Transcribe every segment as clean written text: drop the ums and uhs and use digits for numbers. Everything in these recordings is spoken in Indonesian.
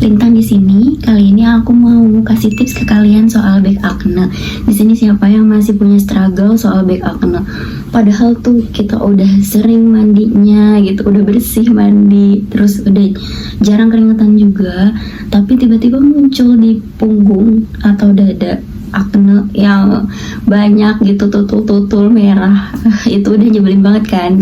Lintang di sini. Kali ini aku mau kasih tips ke kalian soal back acne. Di sini siapa yang masih punya struggle soal back acne? Padahal tuh kita udah sering mandinya gitu, udah bersih mandi, terus udah jarang keringetan juga, tapi tiba-tiba muncul di punggung atau dada acne yang banyak gitu, tutul-tutul merah. Itu udah nyebelin banget kan.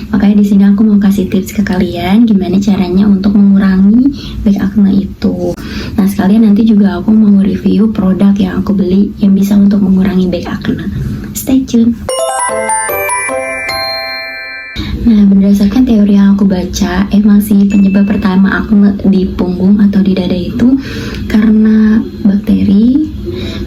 Makanya di sini aku mau kasih tips ke kalian gimana caranya untuk mengurangi back acne itu. Nah, sekalian nanti juga aku mau review produk yang aku beli yang bisa untuk mengurangi back acne. Stay tune. Nah, berdasarkan teori yang aku baca, emang sih penyebab pertama acne di punggung atau di dada itu karena bakteri,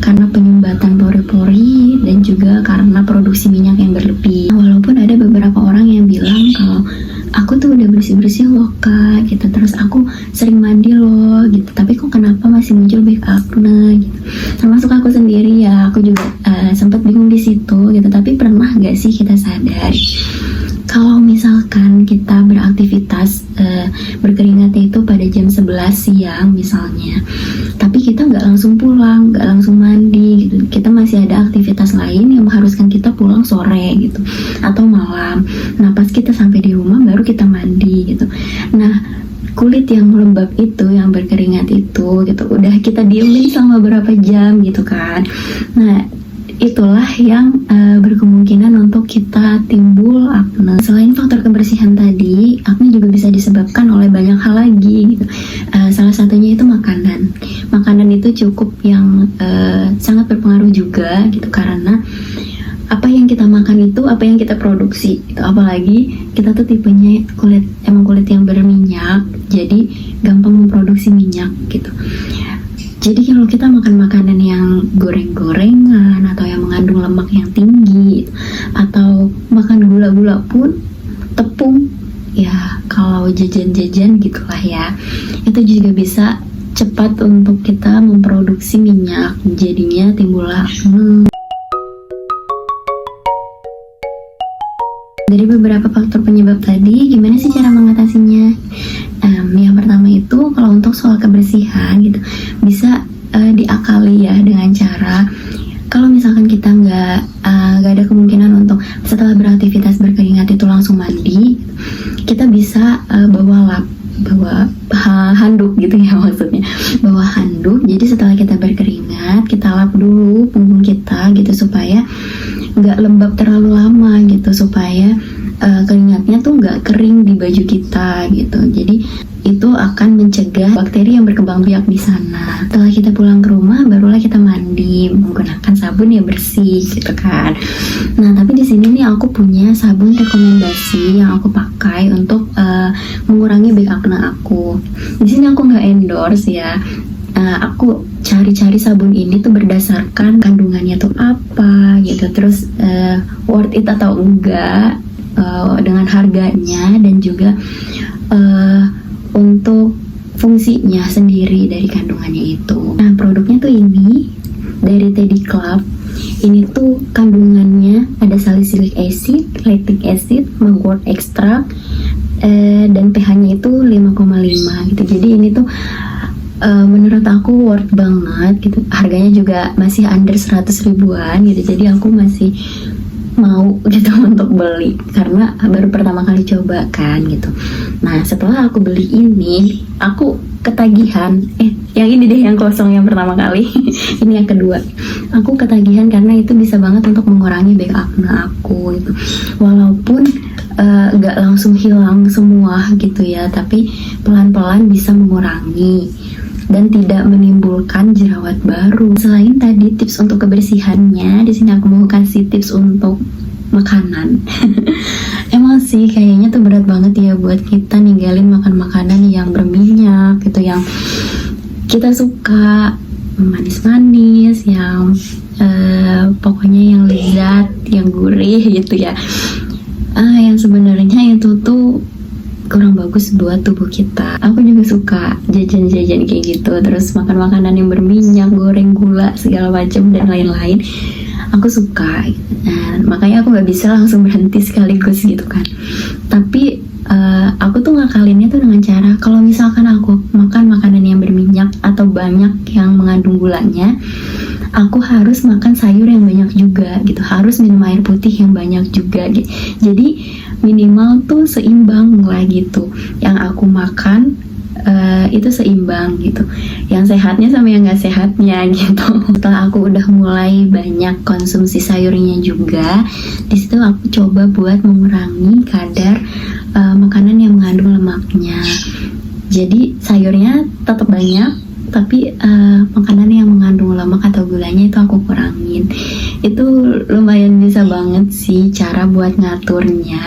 karena penyumbatan pori-pori, dan juga karena produksi minyak yang berlebih. Walaupun ada beberapa orang yang bilang kalau aku tuh udah bersih-bersih loh kak gitu, terus aku sering mandi loh gitu, tapi kok kenapa masih muncul back acne gitu. Termasuk aku sendiri ya, aku juga sempat bingung di situ gitu. Tapi pernah gak sih kita sadar kalau misalkan kita beraktivitas berkeringat itu pada jam 11 siang misalnya, tapi kita nggak langsung pulang, nggak langsung mandi gitu, kita masih ada aktivitas lain yang mengharuskan kita pulang sore gitu atau malam. Nah, pas kita sampai di rumah baru kita mandi gitu. Nah, kulit yang lembab itu, yang berkeringat itu gitu, udah kita diemin selama berapa jam gitu kan. Nah, itulah yang berkemungkinan untuk kita timbul acne. Selain faktor kebersihan tadi, acne juga bisa disebabkan oleh banyak hal lagi gitu. Salah satunya itu makanan. Makanan itu cukup yang sangat berpengaruh juga gitu, karena apa yang kita makan itu apa yang kita produksi gitu. Apalagi kita tuh tipenya kulit yang berminyak, jadi gampang memproduksi minyak gitu. Jadi kalau kita makan makanan yang goreng-gorengan atau yang mengandung lemak yang tinggi, atau makan gula-gula pun, tepung, ya kalau jajan-jajan gitulah ya, itu juga bisa cepat untuk kita memproduksi minyak, jadinya timbullah acne. Dari beberapa faktor penyebab tadi, gimana sih cara mengatasinya? Yang pertama itu kalau untuk soal kebersihan gitu, bisa diakali ya dengan cara kalau misalkan kita nggak ada kemungkinan untuk setelah beraktivitas berkeringat itu langsung mandi, kita bisa bawa handuk gitu ya, maksudnya bawa handuk. Jadi setelah kita berkeringat, kita lap dulu punggung kita gitu supaya nggak lembab terlalu lama gitu, supaya keringatnya tuh nggak kering di baju kita gitu. Jadi itu akan mencegah bakteri yang berkembang biak di sana. Setelah kita pulang ke rumah, barulah kita mandi menggunakan sabun yang bersih gitu kan. Nah, tapi di sini nih aku punya sabun rekomendasi yang aku pakai untuk mengurangi back acne aku. Di sini aku nggak endorse ya. Aku cari-cari sabun ini tuh berdasarkan kandungannya tuh apa gitu, terus worth it atau enggak, dengan harganya, dan juga untuk fungsinya sendiri dari kandungannya itu. Nah, produknya tuh ini dari Teddy Club. Ini tuh kandungannya ada salicylic acid, lactic acid, mugwort extract, dan pH-nya itu 5,5 gitu. Jadi ini tuh menurut aku worth banget gitu. Harganya juga masih under 100 ribuan gitu. Jadi aku masih mau gitu untuk beli karena baru pertama kali coba kan gitu. Nah, setelah aku beli ini, aku ketagihan. Yang ini deh yang kosong yang pertama kali. Ini yang kedua. Aku ketagihan karena itu bisa banget untuk mengurangi back acne aku gitu. Walaupun gak langsung hilang semua gitu ya, tapi pelan-pelan bisa mengurangi dan tidak menimbulkan jerawat baru. Selain tadi tips untuk kebersihannya, di sini aku mau kasih tips untuk makanan. Emang sih kayaknya tuh berat banget ya buat kita ninggalin makan makanan yang berminyak gitu, yang kita suka manis-manis, yang pokoknya yang lezat, yang gurih gitu ya. Yang sebenarnya itu tuh kurang bagus buat tubuh kita. Aku juga suka jajan-jajan kayak gitu, terus makan makanan yang berminyak, goreng, gula, segala macam dan lain-lain. Aku suka, makanya aku nggak bisa langsung berhenti sekaligus gitu kan. Tapi aku tuh ngakalinnya tuh dengan cara kalau misalkan aku makan makanan banyak yang mengandung gulanya, aku harus makan sayur yang banyak juga gitu, harus minum air putih yang banyak juga gitu. Jadi minimal tuh seimbang lah gitu, yang aku makan itu seimbang gitu, yang sehatnya sama yang gak sehatnya gitu. Setelah aku udah mulai banyak konsumsi sayurnya juga, disitu aku coba buat mengurangi kadar makanan yang mengandung lemaknya. Jadi sayurnya tetap banyak, tapi makanan yang mengandung lemak atau gulanya itu aku kurangin. Itu lumayan bisa banget sih cara buat ngaturnya.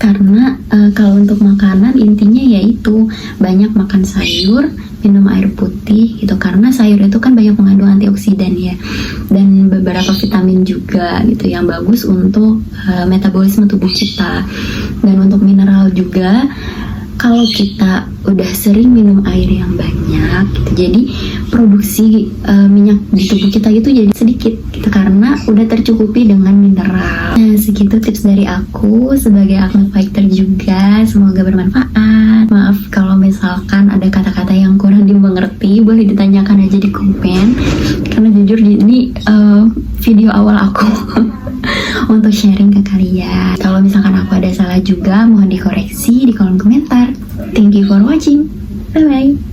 Karena kalau untuk makanan intinya yaitu banyak makan sayur, minum air putih gitu, karena sayur itu kan banyak mengandung antioksidan ya, dan beberapa vitamin juga gitu yang bagus untuk metabolisme tubuh kita. Dan untuk mineral juga, kalau kita udah sering minum air yang banyak gitu, jadi produksi minyak di tubuh kita itu jadi sedikit gitu, karena udah tercukupi dengan mineral. Nah, segitu tips dari aku sebagai acne fighter juga, semoga bermanfaat. Maaf kalau misalkan ada kata-kata yang kurang dimengerti, boleh ditanyakan aja di komen, karena jujur ini video awal aku untuk sharing ke kalian. Kalau misalkan aku ada salah juga, mohon dikoreksi di kolom komentar. Thank you for watching. Bye bye.